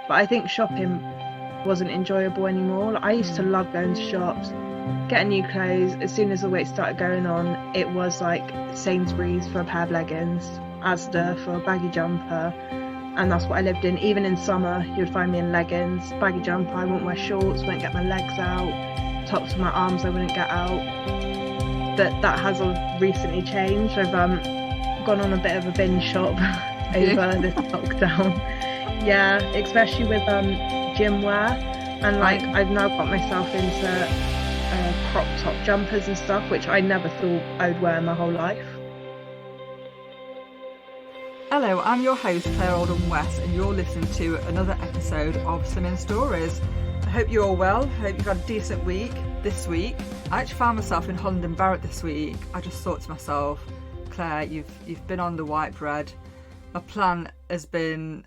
But I think shopping wasn't enjoyable anymore. Like, I used to love going to shops, getting new clothes. As soon as the weight started going on, it was like Sainsbury's for a pair of leggings, Asda for a baggy jumper, and that's what I lived in. Even in summer, you would find me in leggings, baggy jumper. I wouldn't wear shorts, wouldn't get my legs out, tops of my arms I wouldn't get out. But that has recently changed. I've gone on a bit of a binge shop over this lockdown. Yeah, especially with gym wear, and like I've now got myself into crop top jumpers and stuff, which I never thought I would wear my whole life. Hello, I'm your host Claire Oldham-West, and you're listening to another episode of Slimming Stories. I hope you're all well. I hope you've had a decent week this week. I actually found myself in Holland and Barrett this week. I just thought to myself, Claire, you've been on the white bread. My plan has been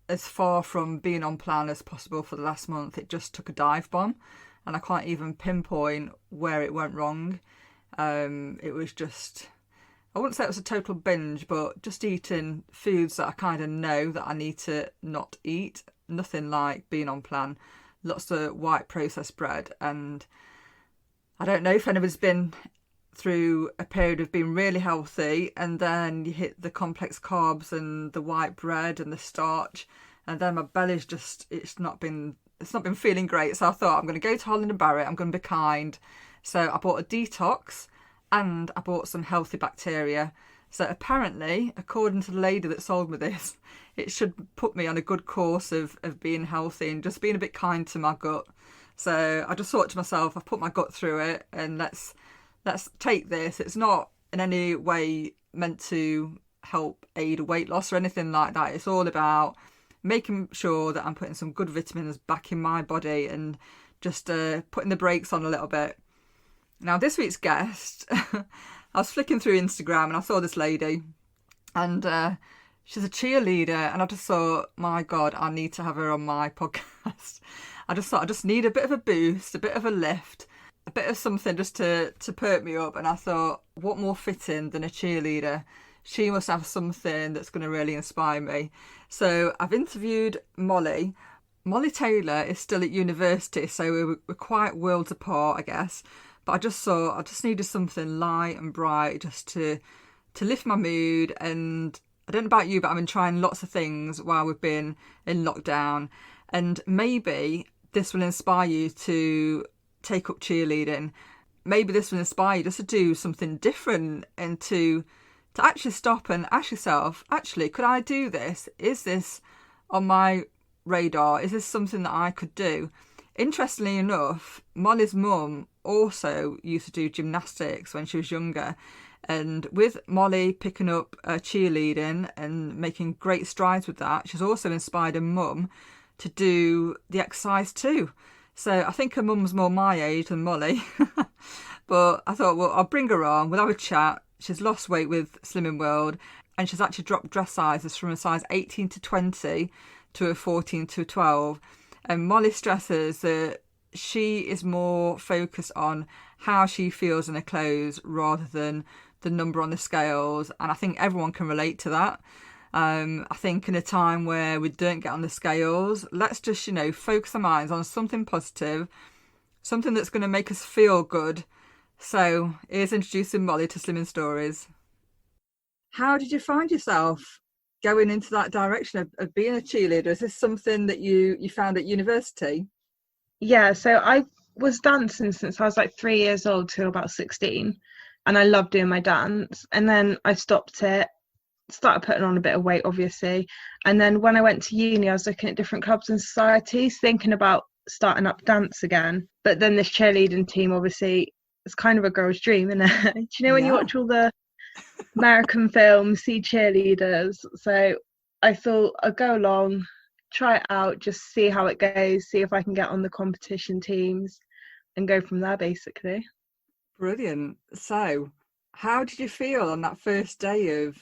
as far from being on plan as possible for the last month. It just took a dive bomb, and I can't even pinpoint where it went wrong. It was just, I wouldn't say it was a total binge, but just eating foods that I kind of know that I need to not eat. Nothing like being on plan. Lots of white processed bread, and I don't know if anybody's been through a period of being really healthy and then you hit the complex carbs and the white bread and the starch, and then my belly's just, it's not been feeling great. So I thought, I'm going to go to Holland and Barrett, I'm going to be kind. So I bought a detox and I bought some healthy bacteria. So apparently, according to the lady that sold me this, it should put me on a good course of being healthy and just being a bit kind to my gut. So I just thought to myself, I've put my gut through it, and let's take this. It's not in any way meant to help aid weight loss or anything like that. It's all about making sure that I'm putting some good vitamins back in my body and just putting the brakes on a little bit. Now, this week's guest, I was flicking through Instagram and I saw this lady, and she's a cheerleader, and I just thought, my God, I need to have her on my podcast. I just thought I just need a bit of a boost, a bit of a lift, a bit of something just to perk me up. And I thought, what more fitting than a cheerleader? She must have something that's going to really inspire me. So I've interviewed Mollie. Mollie Taylor is still at university, so we're quite worlds apart, I guess. But I just thought I just needed something light and bright just to lift my mood. And I don't know about you, but I've been trying lots of things while we've been in lockdown. And maybe this will inspire you to take up cheerleading. Maybe this will inspire you just to do something different and to actually stop and ask yourself, actually, could I do this? Is this on my radar? Is this something that I could do? Interestingly enough, Mollie's mum also used to do gymnastics when she was younger. And with Mollie picking up cheerleading and making great strides with that, she's also inspired her mum to do the exercise too. So I think her mum's more my age than Mollie. But I thought, well, I'll bring her on, we'll have a chat. She's lost weight with Slimming World, and she's actually dropped dress sizes from a size 18 to 20 to a 14 to a 12. And Mollie stresses that she is more focused on how she feels in her clothes rather than the number on the scales. And I think everyone can relate to that. I think in a time where we don't get on the scales, let's just, focus our minds on something positive, something that's going to make us feel good. So here's introducing Mollie to Slimming Stories. How did you find yourself going into that direction of being a cheerleader? Is this something that you found at university? Yeah, so I was dancing since I was like 3 years old till about 16, and I loved doing my dance. And then I stopped it, started putting on a bit of weight, obviously. And then when I went to uni, I was looking at different clubs and societies, thinking about starting up dance again. But then this cheerleading team, obviously, it's kind of a girl's dream, isn't it? Do you know when you watch all the American films, see cheerleaders? So I thought I'd go along, try it out, just see how it goes, see if I can get on the competition teams and go from there, basically. Brilliant. So how did you feel on that first day of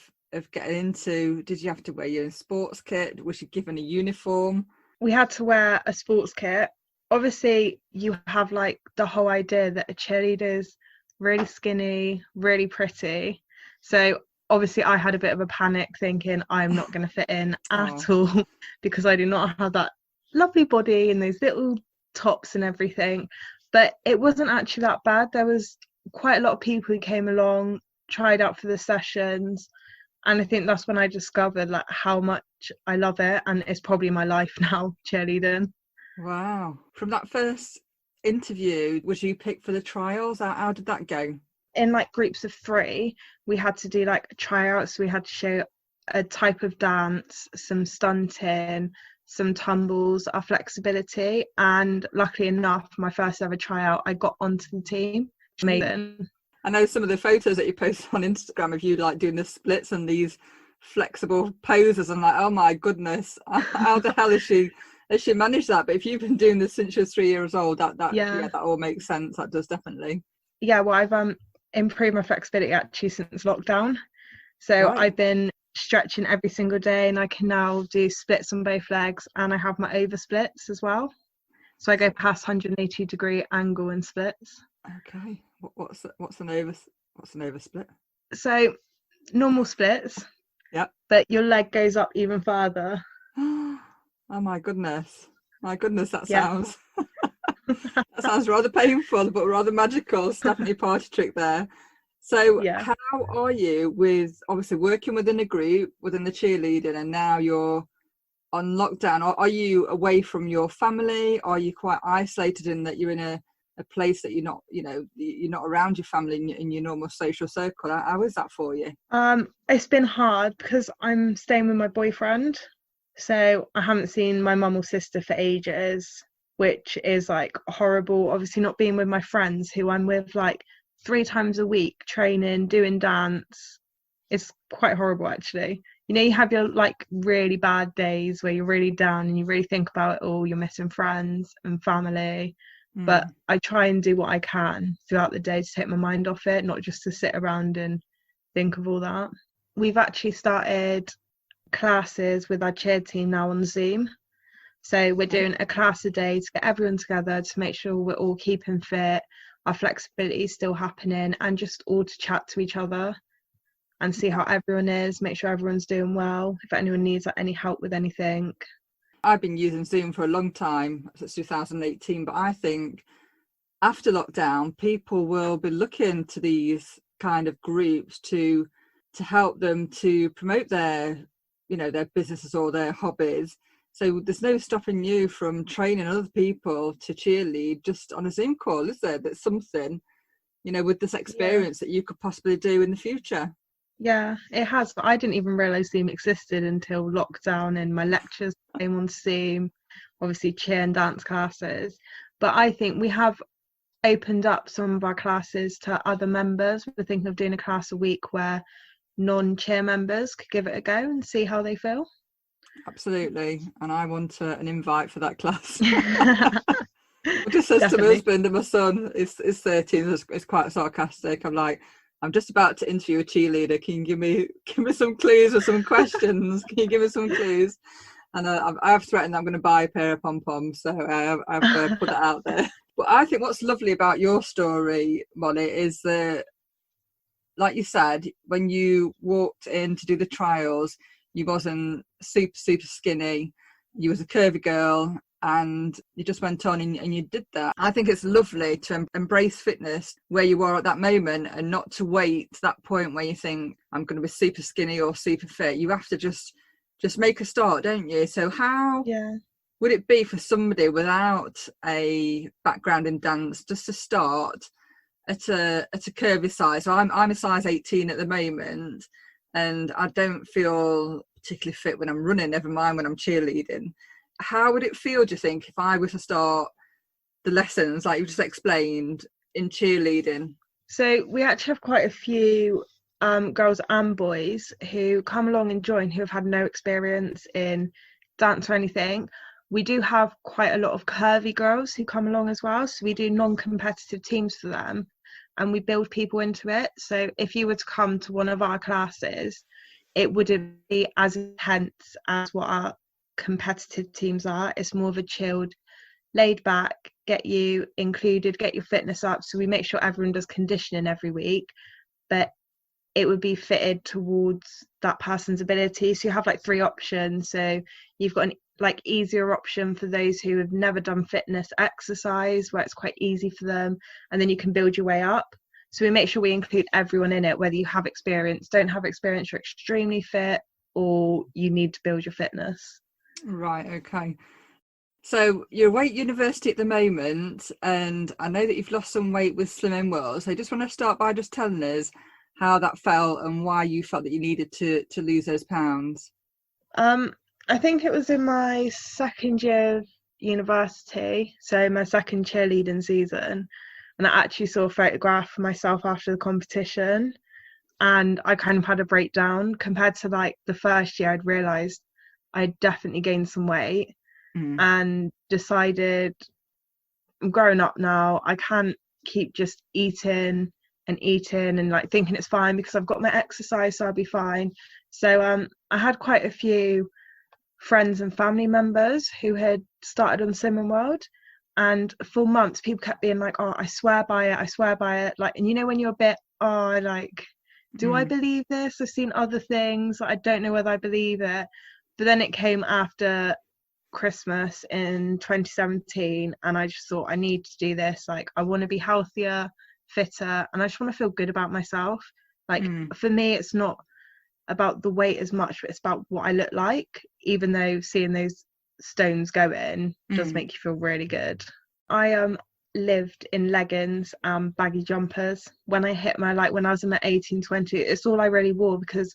getting into, did you have to wear your sports kit? Was you given a uniform? We had to wear a sports kit. Obviously, you have like the whole idea that a cheerleader is really skinny, really pretty. So obviously I had a bit of a panic thinking I'm not going to fit in at all because I do not have that lovely body and those little tops and everything. But it wasn't actually that bad. There was quite a lot of people who came along, tried out for the sessions, and I think that's when I discovered like how much I love it, and it's probably my life now, cheerleading. Wow. From that first interview, was you picked for the trials? How did that go? In like groups of 3, we had to do like tryouts. We had to show a type of dance, some stunting, some tumbles, our flexibility, and luckily enough, my first ever tryout, I got onto the team. Amazing. I know some of the photos that you post on Instagram of you like doing the splits and these flexible poses. I'm like, oh my goodness, how the hell has she managed that? But if you've been doing this since you're 3 years old, that all makes sense. That does definitely. Yeah, well, I've improved my flexibility actually since lockdown. So Right. I've been stretching every single day, and I can now do splits on both legs, and I have my over splits as well. So I go past 180-degree angle and splits. Okay. What's an over split? So normal splits. Yep. But your leg goes up even further. Oh my goodness. That sounds that sounds rather painful, but rather magical. It's definitely a party trick there. So how are you with obviously working within a group, within the cheerleading, and now you're on lockdown? Are you away from your family? Are you quite isolated in that you're in a place that you're not around your family in your normal social circle? How is that for you? It's been hard because I'm staying with my boyfriend, so I haven't seen my mum or sister for ages, which is like horrible. Obviously not being with my friends who I'm with like 3 times a week, training, doing dance. It's quite horrible actually. You know, you have your like really bad days where you're really down and you really think about it all. You're missing friends and family. But I try and do what I can throughout the day to take my mind off it, not just to sit around and think of all that. We've actually started classes with our cheer team now on Zoom. So we're doing a class a day to get everyone together to make sure we're all keeping fit, our flexibility is still happening, and just all to chat to each other and see how everyone is, make sure everyone's doing well, if anyone needs like, any help with anything. I've been using Zoom for a long time, since 2018, but I think after lockdown, people will be looking to these kind of groups to help them to promote their businesses or their hobbies. So there's no stopping you from training other people to cheerlead just on a Zoom call, is there? That's something, with this experience that you could possibly do in the future. Yeah, it has, but I didn't even realise Zoom existed until lockdown, and my lectures came on Zoom, obviously cheer and dance classes. But I think we have opened up some of our classes to other members. We're thinking of doing a class a week where non-cheer members could give it a go and see how they feel. Absolutely, and I want an invite for that class. I just says to my husband, and my son is 13, is quite sarcastic. I'm like, I'm just about to interview a cheerleader. Can you give me some clues or some questions? Can you give me some clues? And I have threatened I'm going to buy a pair of pom-poms, so I've put that out there. But I think what's lovely about your story, Mollie, is that, like you said, when you walked in to do the trials, you wasn't super, super skinny. You was a curvy girl, and you just went on and you did that. I think it's lovely to embrace fitness where you are at that moment and not to wait to that point where you think, I'm going to be super skinny or super fit. You have to just make a start, don't you? So how would it be for somebody without a background in dance just to start at a curvy size? So I'm a size 18 at the moment, and I don't feel particularly fit when I'm running, never mind when I'm cheerleading. How would it feel, do you think, if I were to start the lessons like you just explained in cheerleading? So we actually have quite a few girls and boys who come along and join who have had no experience in dance or anything. We do have quite a lot of curvy girls who come along as well, so we do non-competitive teams for them and we build people into it. So if you were to come to one of our classes, it wouldn't be as intense as what our competitive teams are. It's more of a chilled, laid back, get you included, get your fitness up. So we make sure everyone does conditioning every week, but it would be fitted towards that person's ability. So you have like 3 options. So you've got an like easier option for those who have never done fitness exercise, where it's quite easy for them, and then you can build your way up. So we make sure we include everyone in it, whether you have experience, don't have experience, you're extremely fit, or you need to build your fitness. Right, okay. So you're away at university at the moment, and I know that you've lost some weight with Slimming World. So I just want to start by just telling us how that felt and why you felt that you needed to lose those pounds. I think it was in my second year of university, so my second cheerleading season, and I actually saw a photograph of myself after the competition, and I kind of had a breakdown compared to like the first year. I'd realised I'd definitely gained some weight and decided I'm growing up now. I can't keep just eating and like thinking it's fine because I've got my exercise, so I'll be fine. So I had quite a few friends and family members who had started on Slimming World, and for months people kept being like, oh, I swear by it, like, and you know when you're a bit, oh, like, do I believe this? I've seen other things, I don't know whether I believe it. But then it came after Christmas in 2017, and I just thought I need to do this. Like, I want to be healthier, fitter, and I just want to feel good about myself. Like for me, it's not about the weight as much, but it's about what I look like, even though seeing those stones go in does make you feel really good. I lived in leggings and baggy jumpers when I hit my, like, when I was in my 18-20. It's all I really wore because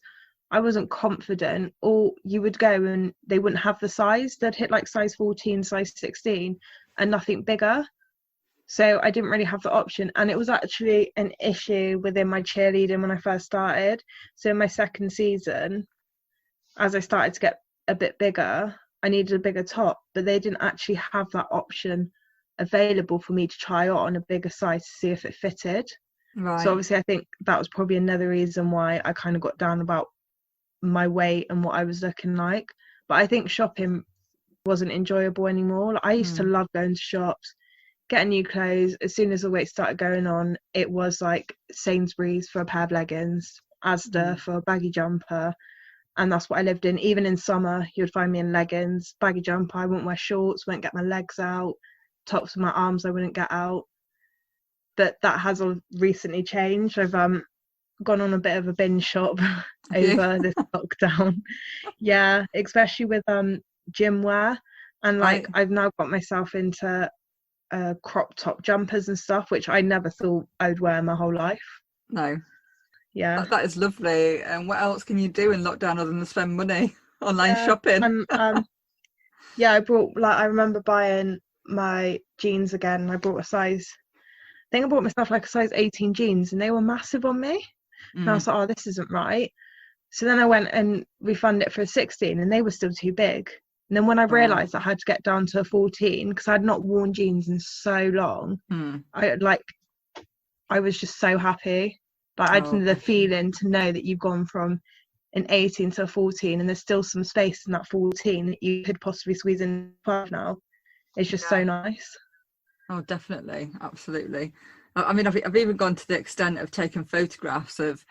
I wasn't confident. Or you would go and they wouldn't have the size. They'd hit like size 14, size 16 and nothing bigger. So I didn't really have the option, and it was actually an issue within my cheerleading when I first started. So in my second season, as I started to get a bit bigger, I needed a bigger top, but they didn't actually have that option available for me to try on a bigger size to see if it fitted. Right. So obviously I think that was probably another reason why I kind of got down about my weight and what I was looking like. But I think shopping wasn't enjoyable anymore. Like, I used to love going to shops, getting new clothes. As soon as the weight started going on, it was like Sainsbury's for a pair of leggings, Asda for a baggy jumper, and that's what I lived in. Even in summer, you'd find me in leggings, baggy jumper. I wouldn't wear shorts, wouldn't get my legs out, tops of my arms I wouldn't get out. But that has all recently changed. I've gone on a bit of a binge shop over this lockdown. Yeah, especially with gym wear, and like I've now got myself into crop top jumpers and stuff, which I never thought I would wear my whole life. No. Yeah. That is lovely. And what else can you do in lockdown other than spend money online shopping? Yeah, I remember buying my jeans again. I bought I bought myself like a size 18 jeans, and they were massive on me. And I was like, oh, this isn't right. So then I went and refunded it for a 16, and they were still too big. And then when I realised I had to get down to a 14 because I had not worn jeans in so long, I was just so happy. Like, I had the feeling to know that you've gone from an 18 to a 14, and there's still some space in that 14 that you could possibly squeeze in 12 now. It's just so nice. Oh, definitely. Absolutely. I mean, I've even gone to the extent of taking photographs of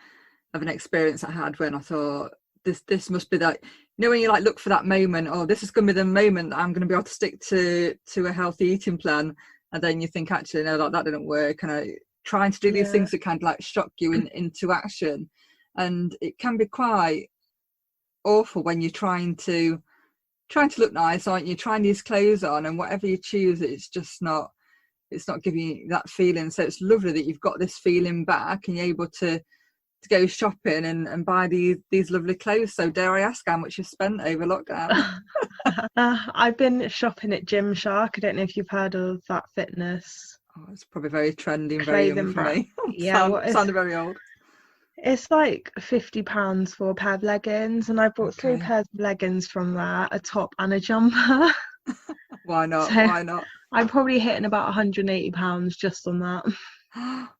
an experience I had when I thought this must be that, you know, when you like look for that moment, oh, this is going to be the moment that I'm going to be able to stick to a healthy eating plan, and then you think, actually, no, that didn't work. And I trying to do these things that kind of like shock you into action, and it can be quite awful when you're trying to look nice, aren't you? Trying these clothes on, and whatever you choose, it's not giving you that feeling. So it's lovely that you've got this feeling back and you're able to go shopping and buy these lovely clothes. So dare I ask how much you've spent over lockdown? I've been shopping at Gymshark. I don't know if you've heard of that fitness. Oh, it's probably very trendy and very young for me. Yeah, sounded very old. It's like £50 for a pair of leggings, and I bought 3 pairs of leggings from there, a top and a jumper. Why not? So why not? I'm probably hitting about £180 just on that.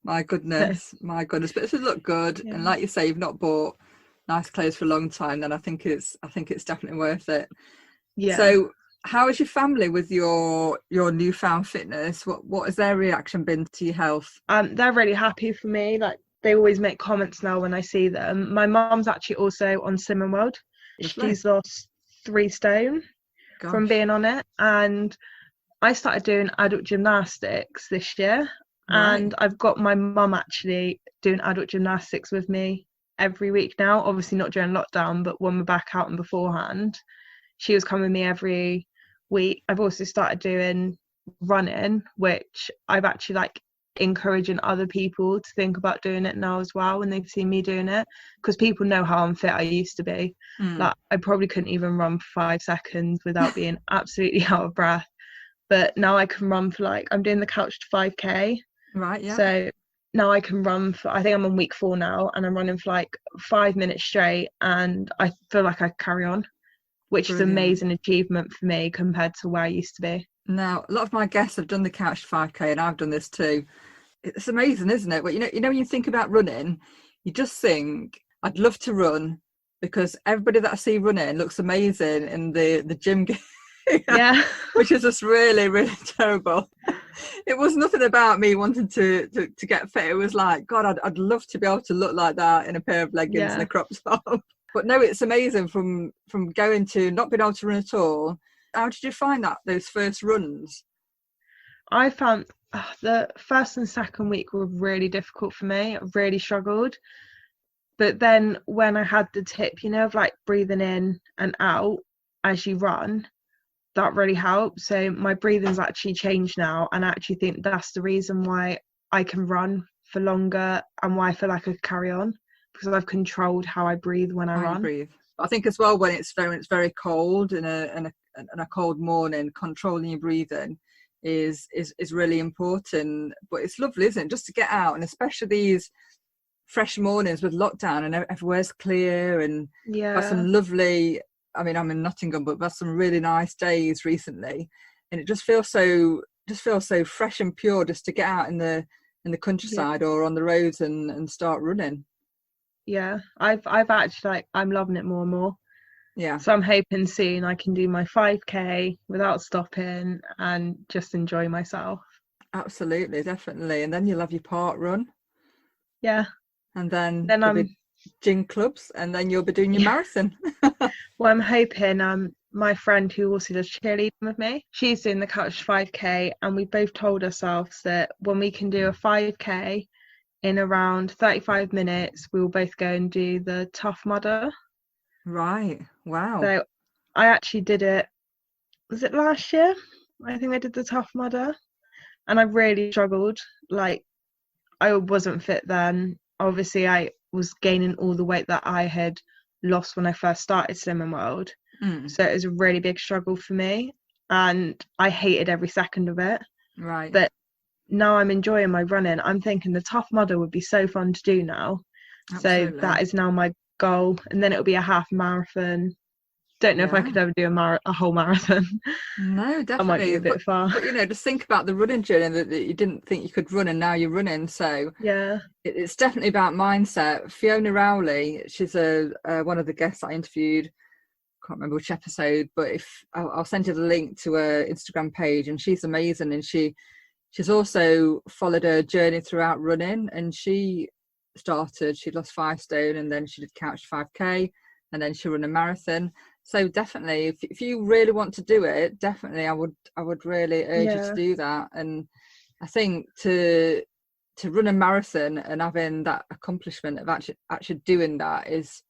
My goodness. But if it look good, and like you say, you've not bought nice clothes for a long time, then I think it's definitely worth it. Yeah. So how is your family with your newfound fitness? What has their reaction been to your health? They're really happy for me. Like, they always make comments now when I see them. My mum's actually also on Slimming World. Lovely. She's lost 3 stone from being on it, and I started doing adult gymnastics this year, and I've got my mum actually doing adult gymnastics with me every week now. Obviously not during lockdown, but when we're back out and beforehand, she was coming with me every week. I've also started doing running, which I've actually like encouraging other people to think about doing it now as well when they've seen me doing it, because people know how unfit I used to be. Like I probably couldn't even run for 5 seconds without being absolutely out of breath, but now I can run for like, I'm doing the couch to 5k, so now I can run for, I think I'm on week 4 now, and I'm running for like 5 minutes straight, and I feel like I carry on, which is an amazing achievement for me compared to where I used to be. Now, a lot of my guests have done the couch 5k, and I've done this too. It's amazing, isn't it? But you know, when you think about running, you just think, I'd love to run, because everybody that I see running looks amazing in the gym gear. Yeah. Which is just really, really terrible. It was nothing about me wanting to get fit. It was like, God, I'd love to be able to look like that in a pair of leggings and a crop top. But no, it's amazing from going to not being able to run at all. How did you find that, those first runs? I found the first and second week were really difficult for me. I really struggled. But then when I had the tip, you know, of like breathing in and out as you run, that really helped. So my breathing's actually changed now, and I actually think that's the reason why I can run for longer and why I feel like I could carry on, because I've controlled how I breathe when I run. I think as well, when it's very cold in a cold morning, controlling your breathing is really important. But it's lovely, isn't it, just to get out, and especially these fresh mornings with lockdown and everywhere's clear, and got some lovely, I mean, I'm in Nottingham, but there's some really nice days recently, and it just feels so fresh and pure just to get out in the countryside or on the roads and start running. Yeah, I've actually, like, I'm loving it more and more. Yeah. So I'm hoping soon I can do my 5k without stopping and just enjoy myself. Absolutely, definitely. And then you'll have your park run. Yeah. And then I'm gym clubs, and then you'll be doing your marathon. Well, I'm hoping my friend who also does cheerleading with me, she's doing the couch 5k, and we both told ourselves that when we can do a 5k in around 35 minutes, we will both go and do the Tough Mudder. Right. Wow. So I actually did it, was it last year? I think I did the Tough Mudder, and I really struggled. Like, I wasn't fit then. Obviously, I was gaining all the weight that I had lost when I first started Slimming World. So it was a really big struggle for me, and I hated every second of it. Right. But now I'm enjoying my running. I'm thinking the Tough Mudder would be so fun to do now. Absolutely. So that is now my goal, and then it'll be a half marathon. Don't know if I could ever do a whole marathon. No, definitely. I might be a bit far. But, you know, just think about the running journey that you didn't think you could run, and now you're running. So yeah, it's definitely about mindset. Fiona Rowley, she's one of the guests I interviewed. Can't remember which episode, but if I'll send you the link to her Instagram page, and she's amazing. And she's also followed her journey throughout running, and she lost 5 stone, and then she did couch 5k, and then she ran a marathon. So definitely, if you really want to do it, definitely I would really urge you to do that. And I think to run a marathon and having that accomplishment of actually doing that is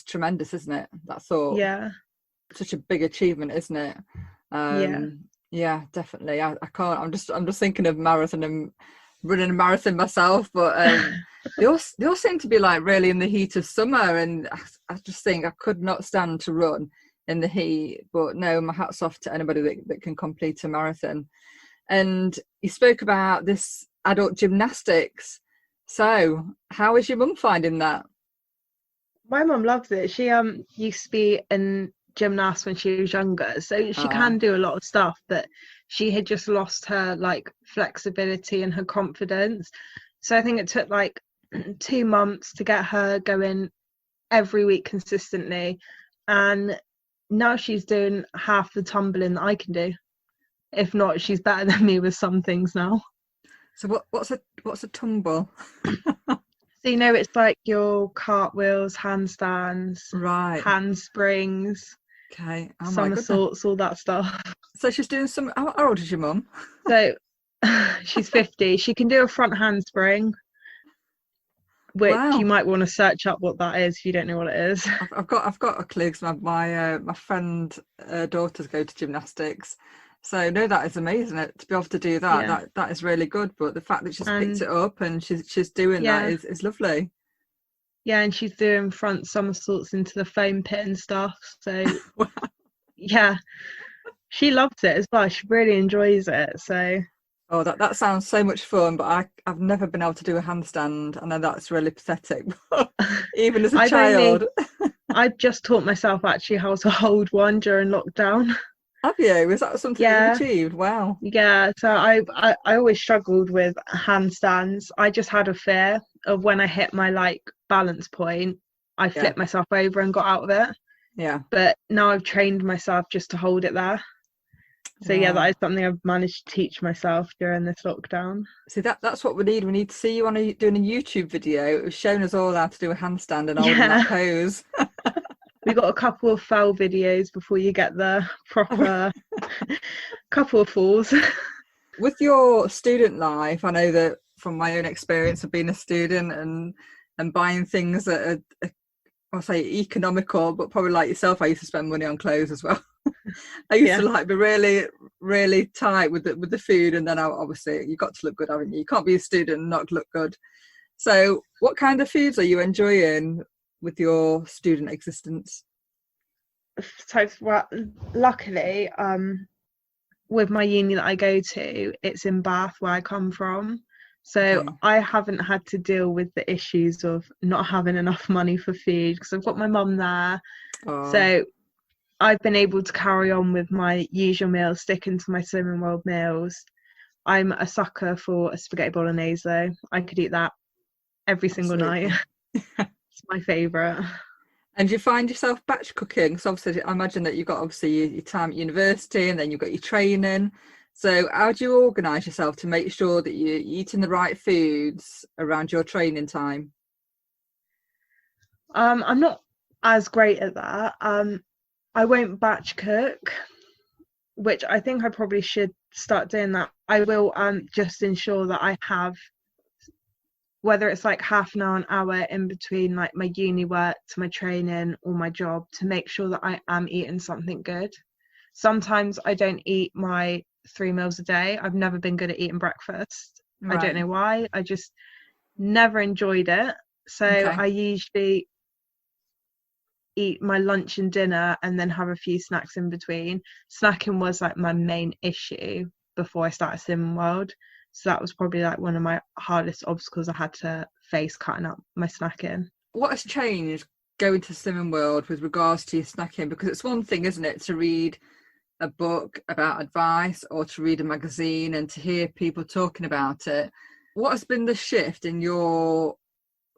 tremendous, isn't it? That thought. Yeah. Such a big achievement, isn't it? Yeah, definitely. I can't. I'm just thinking of marathon and running a marathon myself, but they all seem to be like really in the heat of summer, and I just think I could not stand to run in the heat. But no, my hat's off to anybody that can complete a marathon. And you spoke about this adult gymnastics. So how is your mum finding that? My mum loves it. She used to be in gymnast when she was younger, so she can do a lot of stuff, but she had just lost her like flexibility and her confidence. So I think it took like 2 months to get her going every week consistently, and now she's doing half the tumbling that I can do. If not, she's better than me with some things now. So what's a tumble? So, you know, it's like your cartwheels, handstands, Right. handsprings, Okay. Oh my goodness. somersaults, all that stuff. So she's doing some. How old is your mum? So she's 50. She can do a front handspring, which you Wow. might want to search up what that is if you don't know what it is. I've got a clue 'cause my friend daughters go to gymnastics, so no, that is amazing. To be able to do that, Yeah. that is really good. But the fact that she's picked And it up and she's doing that yeah, is lovely. yeah, and she's doing front somersaults into the foam pit and stuff. So yeah, she loves it as well. She really enjoys it. So Oh, that sounds so much fun, but I've never been able to do a handstand. I know that's really pathetic, but even as a I've child. only I've just taught myself actually how to hold one during lockdown. Have you? Is that something that you've Yeah, achieved? Wow. yeah. So I always struggled with handstands. I just had a fear of when I hit my like balance point, I Yeah, flipped myself over and got out of it. yeah, But now I've trained myself just to hold it there. So yeah, that yeah. is something I've managed to teach myself during this lockdown. See, that's what we need. We need to see you doing a YouTube video. It was showing us all how to do a handstand and holding Yeah, that pose. we got a couple of fail videos before you get the proper couple of falls. With your student life, I know that from my own experience of being a student and buying things that are I'll say economical, but probably like yourself, I used to spend money on clothes as well. I used to Yeah. like be really, really tight with the food, and then obviously you got to look good, haven't you? You can't be a student and not look good. So, what kind of foods are you enjoying with your student existence? So well, luckily, with my uni that I go to, it's in Bath where I come from. So Okay. I haven't had to deal with the issues of not having enough money for food because I've got my mum there. Oh, So I've been able to carry on with my usual meals, sticking to my Slimming World meals. I'm a sucker for a spaghetti bolognese though. I could eat that every single night. absolutely. It's my favourite. And you find yourself batch cooking? So obviously, I imagine that you've got obviously your time at university, and then you've got your training. So how do you organise yourself to make sure that you're eating the right foods around your training time? I'm not as great at that. I won't batch cook, which I think I probably should start doing that. I will just ensure that I have, whether it's like half an hour in between like my uni work to my training or my job, to make sure that I am eating something good. Sometimes I don't eat my 3 meals a day. I've never been good at eating breakfast. I don't Right. know why. I just never enjoyed it. So Okay. I usually eat my lunch and dinner and then have a few snacks in between. Snacking was like my main issue before I started Sim World. So that was probably like one of my hardest obstacles I had to face, cutting up my snacking. What has changed going to Slimming World with regards to your snacking? Because it's one thing, isn't it, to read a book about advice or to read a magazine and to hear people talking about it. What has been the shift in your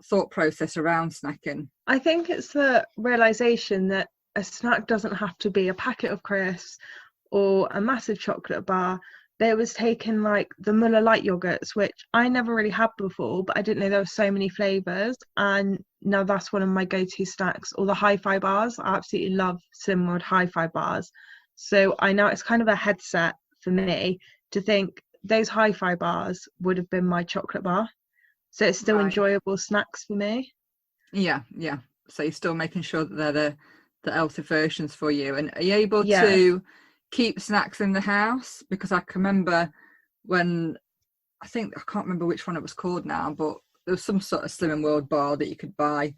thought process around snacking? I think it's the realization that a snack doesn't have to be a packet of crisps or a massive chocolate bar. There was taking like the Muller light yogurts, which I never really had before, but I didn't know there were so many flavors. And now that's one of my go-to snacks. Or the hi-fi bars. I absolutely love Cinnamon hi-fi bars. So I know it's kind of a headset for me to think those hi-fi bars would have been my chocolate bar. So it's still Right. enjoyable snacks for me. Yeah, yeah. So you're still making sure that they're the healthy versions for you. And are you able Yeah. to keep snacks in the house? Because I can remember when I can't remember which one it was called now, but there was some sort of Slimming World bar that you could buy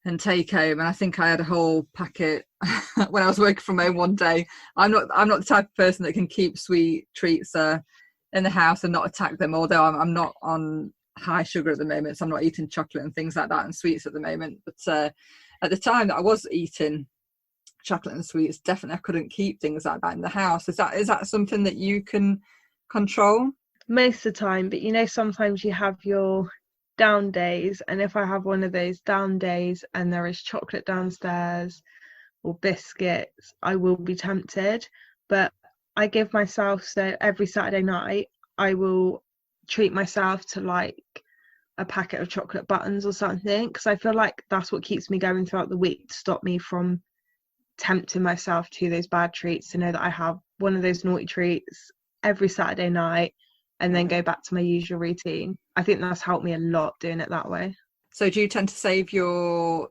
and take home. And I think I had a whole packet when I was working from home one day. I'm not the type of person that can keep sweet treats in the house and not attack them. Although I'm not on high sugar at the moment, so I'm not eating chocolate and things like that and sweets at the moment. But at the time that I was eating chocolate and sweets, definitely I couldn't keep things like that in the house. Is that something that you can control? Most of the time, but you know, sometimes you have your down days, and if I have one of those down days and there is chocolate downstairs or biscuits, I will be tempted. But I give myself, so every Saturday night I will treat myself to like a packet of chocolate buttons or something, because I feel like that's what keeps me going throughout the week to stop me from tempting myself to those bad treats, to know that I have one of those naughty treats every Saturday night and then go back to my usual routine. I think that's helped me a lot doing it that way. So do you tend to save your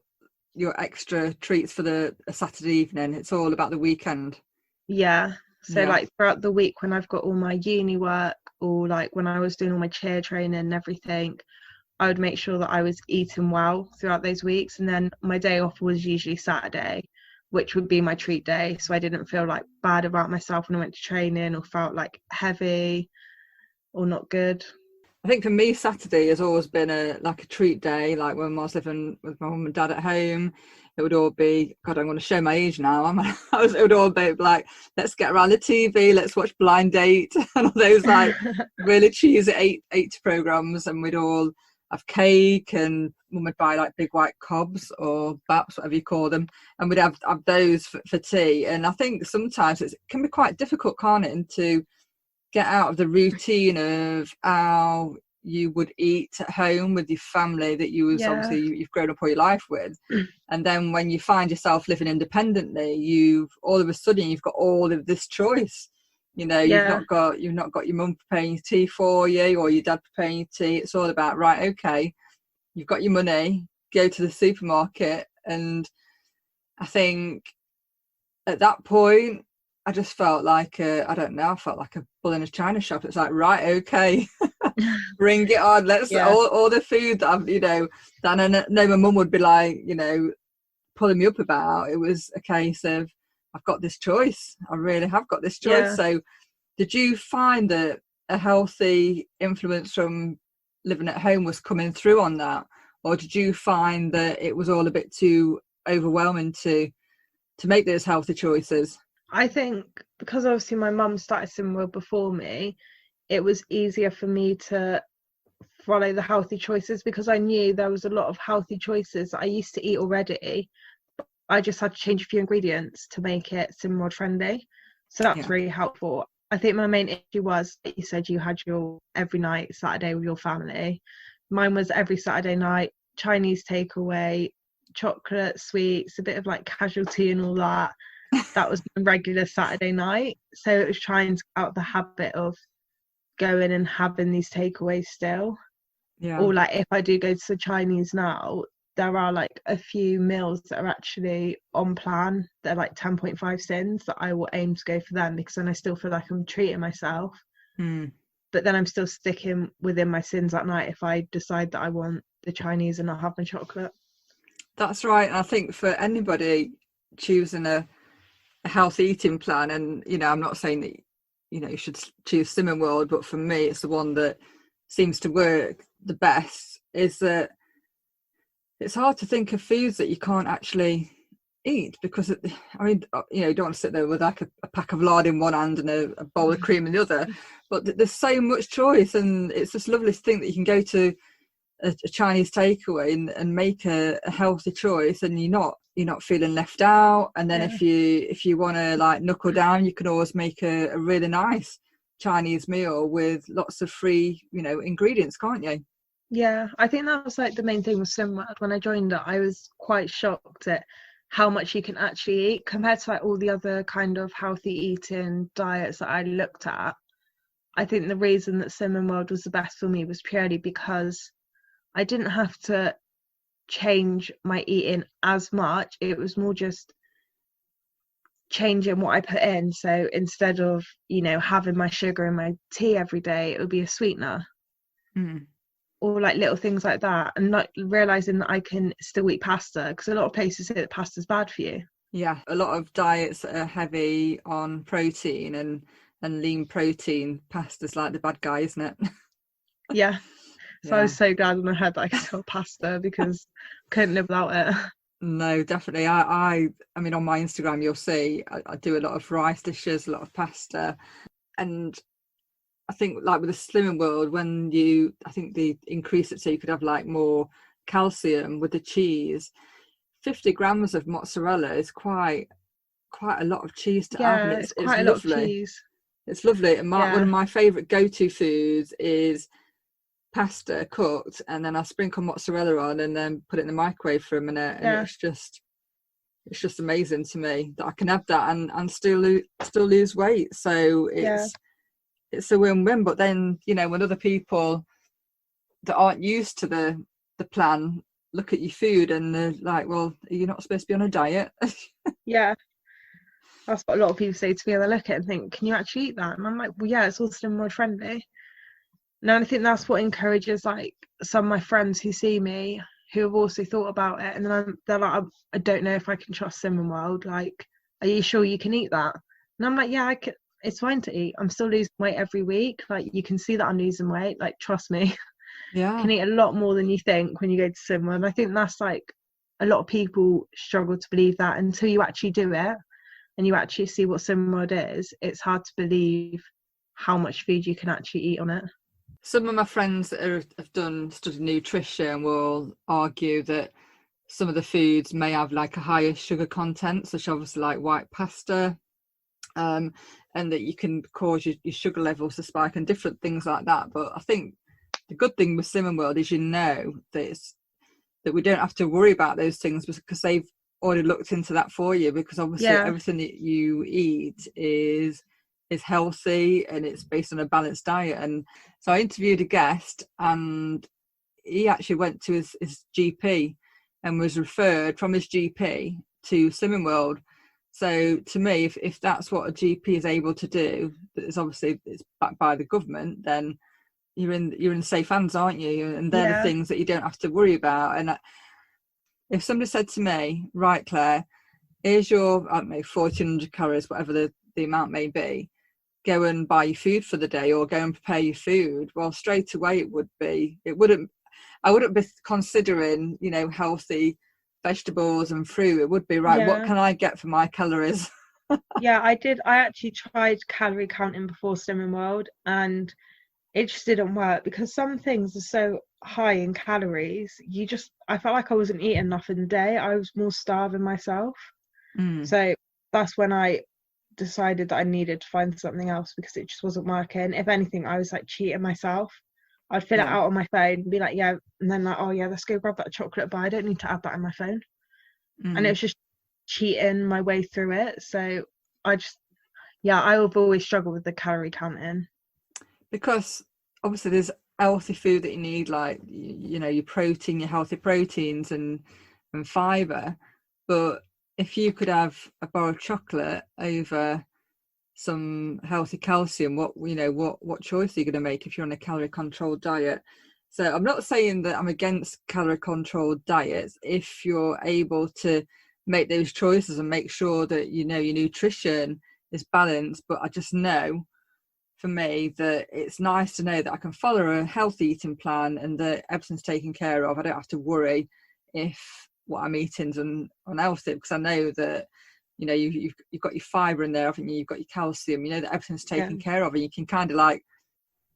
extra treats for a Saturday evening? It's all about the weekend. Yeah. So like throughout the week when I've got all my uni work, or like when I was doing all my cheer training and everything, I would make sure that I was eating well throughout those weeks. And then my day off was usually Saturday, which would be my treat day. So I didn't feel like bad about myself when I went to training, or felt like heavy or not good. I think for me, Saturday has always been a treat day. Like when I was living with my mum and dad at home, it would all be, God, I'm going to show my age now. It would all be like, let's get around the TV, let's watch Blind Date and all those like really cheesy eight programs, and we'd all have cake, and mum would buy like big white cobs or baps, whatever you call them, and we'd have those for tea. And I think sometimes it can be quite difficult, can't it, and to get out of the routine of how you would eat at home with your family that you was obviously you've grown up all your life with. And then when you find yourself living independently, you've all of a sudden you've got all of this choice. You've not got your mum preparing your tea for you, or your dad preparing your tea. It's all about, right, okay, you've got your money, go to the supermarket. And I think at that point I just felt like I felt like a bull in a china shop. It's like, right, okay, bring it on. Let's all the food that I've, that I know my mum would be like, pulling me up about. It was a case of, I've got this choice. I really have got this choice. Yeah. So did you find that a healthy influence from living at home was coming through on that? Or did you find that it was all a bit too overwhelming to make those healthy choices? I think because obviously my mum started similar before me, it was easier for me to follow the healthy choices, because I knew there was a lot of healthy choices that I used to eat already. I just had to change a few ingredients to make it similar trendy. So that's really helpful. I think my main issue was, you said you had your every night Saturday with your family. Mine was every Saturday night, Chinese takeaway, chocolate, sweets, a bit of like casualty and all that. That was the regular Saturday night. So it was trying to get out the habit of going and having these takeaways still. Yeah. Or like if I do go to the Chinese now, there are like a few meals that are actually on plan. They're like 10.5 sins that I will aim to go for them, because then I still feel like I'm treating myself. But then I'm still sticking within my sins at night if I decide that I want the Chinese and not have my chocolate. That's right. And I think for anybody choosing a healthy eating plan, and I'm not saying that you should choose Slimming World, but for me it's the one that seems to work the best, is that it's hard to think of foods that you can't actually eat, because you don't want to sit there with like a pack of lard in one hand and a bowl of cream in the other, but there's so much choice, and it's just lovely to think that you can go to a Chinese takeaway and make a healthy choice, and you're not feeling left out. And then if you want to like knuckle down, you can always make a really nice Chinese meal with lots of free ingredients, can't you? Yeah, I think that was like the main thing with Slimming World. When I joined it, I was quite shocked at how much you can actually eat compared to like all the other kind of healthy eating diets that I looked at. I think the reason that Slimming World was the best for me was purely because I didn't have to change my eating as much. It was more just changing what I put in. So instead of having my sugar in my tea every day, it would be a sweetener. Or like little things like that, and like realizing that I can still eat pasta, because a lot of places say that pasta's bad for you. Yeah, a lot of diets that are heavy on protein and lean protein, pasta's like the bad guy, isn't it? Yeah. So I was so glad when I heard that I could still pasta, because I couldn't live without it. No, definitely. I mean, on my Instagram, you'll see I do a lot of rice dishes, a lot of pasta. And I think like with the Slimming World, I think they increase it so you could have like more calcium with the cheese. 50 grams of mozzarella is quite a lot of cheese to add. And it's quite a lot of cheese. It's lovely. And one of my favourite go-to foods is pasta cooked, and then I sprinkle mozzarella on and then put it in the microwave for a minute, and Yeah. it's just amazing to me that I can have that and still lose weight. So it's a win-win. But then, you know, when other people that aren't used to the plan look at your food and they're like, well, you're not supposed to be on a diet. Yeah. That's what a lot of people say to me. They look at it and think, can you actually eat that? And I'm like, well, yeah, it's all steroid friendly. Now, I think that's what encourages like some of my friends who see me who have also thought about it, and then they're like, I don't know if I can trust Cinnamon World. Like, are you sure you can eat that? And I'm like, yeah, I can. It's fine to eat. I'm still losing weight every week. Like, you can see that I'm losing weight. Like, trust me. Yeah. Can eat a lot more than you think when you go to Cinnamon. And I think that's like a lot of people struggle to believe that until you actually do it and you actually see what Cinnamon World is. It's hard to believe how much food you can actually eat on it. Some of my friends that have studied nutrition will argue that some of the foods may have like a higher sugar content, such obviously like white pasta, and that you can cause your sugar levels to spike and different things like that. But I think the good thing with Cinnamon World is, you know, that we don't have to worry about those things because they've already looked into that for you, because obviously everything that you eat is healthy and it's based on a balanced diet. And so I interviewed a guest and he actually went to his GP and was referred from his GP to Cinnamon World. So to me, if that's what a GP is able to do, that is obviously it's backed by the government, then you're in safe hands, aren't you? And they're the things that you don't have to worry about. And if somebody said to me, right, Claire, here's your, I don't know, 1,400 calories, whatever the amount may be, go and buy your food for the day or go and prepare your food, well, straight away I wouldn't be considering, you know, healthy vegetables and fruit. It would be, right, what can I get for my calories? I actually tried calorie counting before Cinnamon World, and it just didn't work because some things are so high in calories. I felt like I wasn't eating enough in the day. I was more starving myself. So that's when I decided that I needed to find something else because it just wasn't working. If anything, I was like cheating myself. I'd fill it out on my phone and be like, yeah, and then like, oh yeah, let's go grab that chocolate bar. I don't need to add that in my phone. And it was just cheating my way through it. So I've always struggled with the calorie counting. Because obviously there's healthy food that you need, like, you know, your protein, your healthy proteins and fibre. But if you could have a bar of chocolate over some healthy calcium, what choice are you going to make if you're on a calorie controlled diet? So I'm not saying that I'm against calorie controlled diets if you're able to make those choices and make sure that, you know, your nutrition is balanced. But I just know for me that it's nice to know that I can follow a healthy eating plan and that everything's taken care of. I don't have to worry if what I'm eating is unhealthy, because I know that, you know, you've got your fibre in there, haven't you? You've got your calcium, you know that everything's taken care of and you can kind of like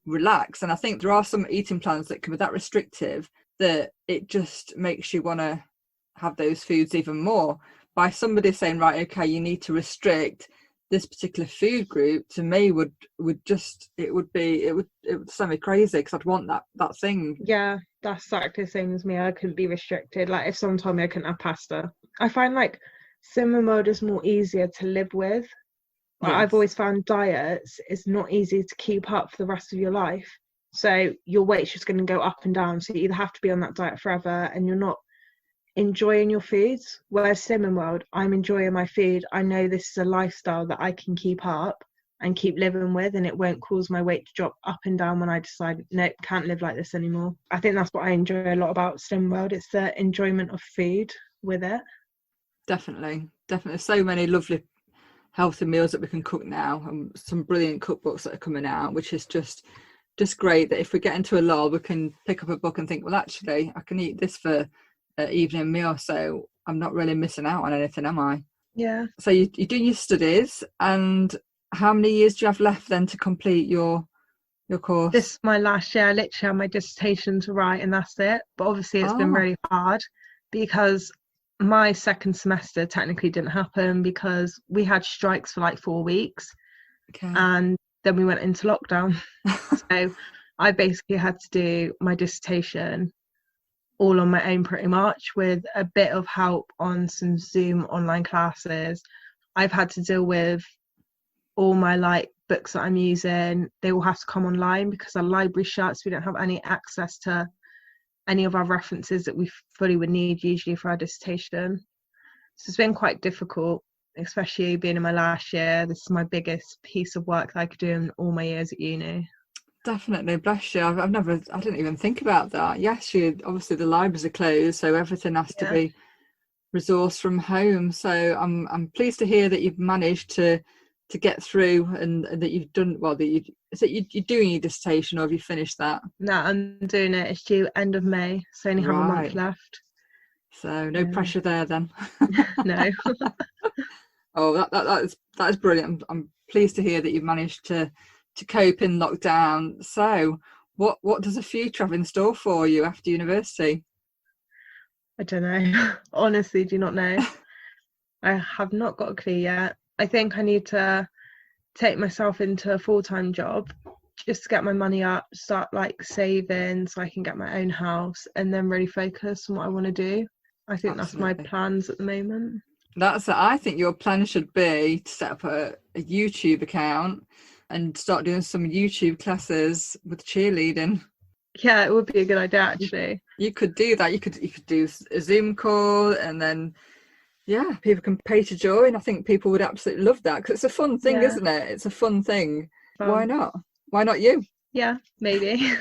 relax. And I think there are some eating plans that can be that restrictive that it just makes you want to have those foods even more. By somebody saying, right, okay, you need to restrict this particular food group, to me would send me crazy, because I'd want that thing. Yeah, that's exactly the same as me. I couldn't be restricted. Like if someone told me I couldn't have pasta, I find like Cinnamon World is more easier to live with. Like, I've always found diets is not easy to keep up for the rest of your life. So your weight's just going to go up and down. So you either have to be on that diet forever and you're not enjoying your foods. Whereas Cinnamon World, I'm enjoying my food. I know this is a lifestyle that I can keep up and keep living with, and it won't cause my weight to drop up and down when I decide, nope, can't live like this anymore. I think that's what I enjoy a lot about Cinnamon World. It's the enjoyment of food with it. Definitely. So many lovely healthy meals that we can cook now, and some brilliant cookbooks that are coming out, which is just great that if we get into a lull, we can pick up a book and think, well, actually, I can eat this for evening meal, so I'm not really missing out on anything, am I? Yeah. So you're doing your studies, and how many years do you have left then to complete your course? This is my last year. I literally have my dissertation to write and that's it. But obviously it's been really hard because my second semester technically didn't happen because we had strikes for like 4 weeks. And then we went into lockdown. So I basically had to do my dissertation all on my own pretty much, with a bit of help on some Zoom online classes. I've had to deal with all my like books that I'm using. They all have to come online because our library shuts. We don't have any access to any of our references that we fully would need usually for our dissertation. So it's been quite difficult, especially being in my last year. This is my biggest piece of work that I could do in all my years at uni. Definitely, bless you. I didn't even think about that. Yes, obviously the libraries are closed, so everything has to be resourced from home. So I'm pleased to hear that you've managed to get through, and that you've done well. You're doing your dissertation, or have you finished that? No, I'm doing it. It's due end of May, so I only have a month left. So no pressure there then. No. Oh, that is brilliant. I'm pleased to hear that you've managed to cope in lockdown. So what does the future have in store for you after university? I don't know. Honestly, do not know. I have not got a clue yet. I think I need to take myself into a full-time job just to get my money up, start like saving so I can get my own house, and then really focus on what I want to do. I think Absolutely. That's my plans at the moment. I think your plan should be to set up a YouTube account and start doing some YouTube classes with cheerleading. Yeah, it would be a good idea actually. You could do that. You could do a Zoom call, and then people can pay to join. I think people would absolutely love that because it's a fun thing, isn't it? It's a fun thing. Why not? Why not you? Yeah, maybe.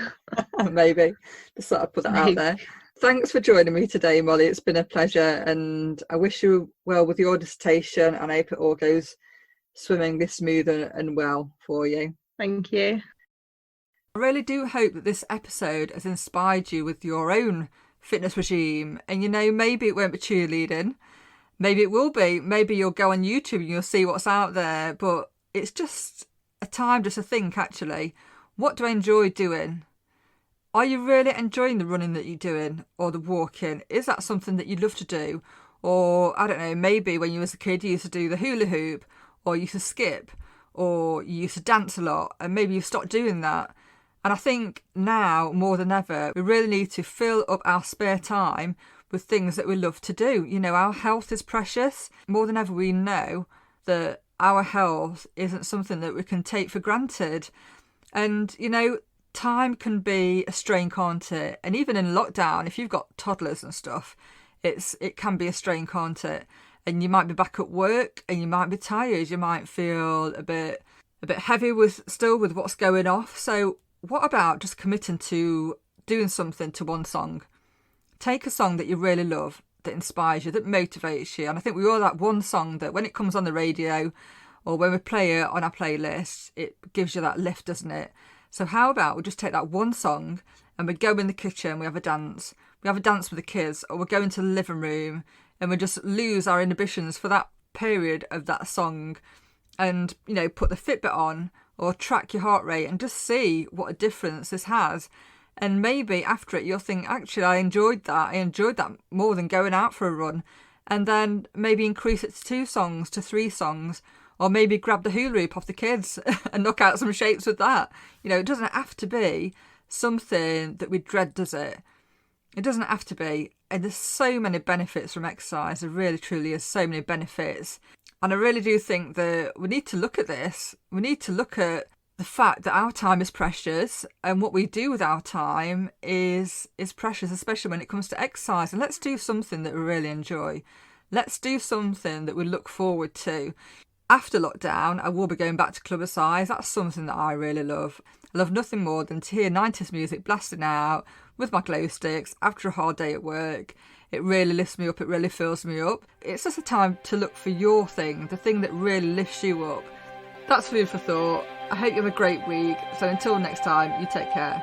Maybe. Just sort of put that out there. Thanks for joining me today, Mollie. It's been a pleasure, and I wish you well with your dissertation, and I hope it all goes swimmingly smooth and well for you. Thank you. I really do hope that this episode has inspired you with your own fitness regime. And maybe it won't be cheerleading, maybe it will be, maybe you'll go on YouTube and you'll see what's out there, but it's just a time just to think, actually, what do I enjoy doing? Are you really enjoying the running that you're doing, or the walking? Is that something that you love to do? Or I don't know, maybe when you was a kid you used to do the hula hoop, or you used to skip, or you used to dance a lot, and maybe you've stopped doing that. And I think now, more than ever, we really need to fill up our spare time with things that we love to do. Our health is precious. More than ever, we know that our health isn't something that we can take for granted. And, time can be a strain, can't it? And even in lockdown, if you've got toddlers and stuff, it can be a strain, can't it? And you might be back at work and you might be tired. You might feel a bit heavy with what's going off. So what about just committing to doing something to one song? Take a song that you really love, that inspires you, that motivates you. And I think we all have that one song that when it comes on the radio or when we play it on our playlist, it gives you that lift, doesn't it? So how about we just take that one song and we go in the kitchen, we have a dance. We have a dance with the kids, or we go into the living room and we just lose our inhibitions for that period of that song, and, put the Fitbit on or track your heart rate and just see what a difference this has. And maybe after it, you'll think, actually, I enjoyed that more than going out for a run. And then maybe increase it to 2 songs, to 3 songs, or maybe grab the hula hoop off the kids and knock out some shapes with that. It doesn't have to be something that we dread, does it? It doesn't have to be. And there's so many benefits from exercise. There really, truly is so many benefits. And I really do think that we need to look at this. We need to look at the fact that our time is precious, and what we do with our time is precious, especially when it comes to exercise. And let's do something that we really enjoy. Let's do something that we look forward to. After lockdown, I will be going back to club-a-size. That's something that I really love. I love nothing more than to hear 90s music blasting out with my glow sticks after a hard day at work. It really lifts me up, it really fills me up. It's just a time to look for your thing, the thing that really lifts you up. That's food for thought. I hope you have a great week. So until next time, you take care.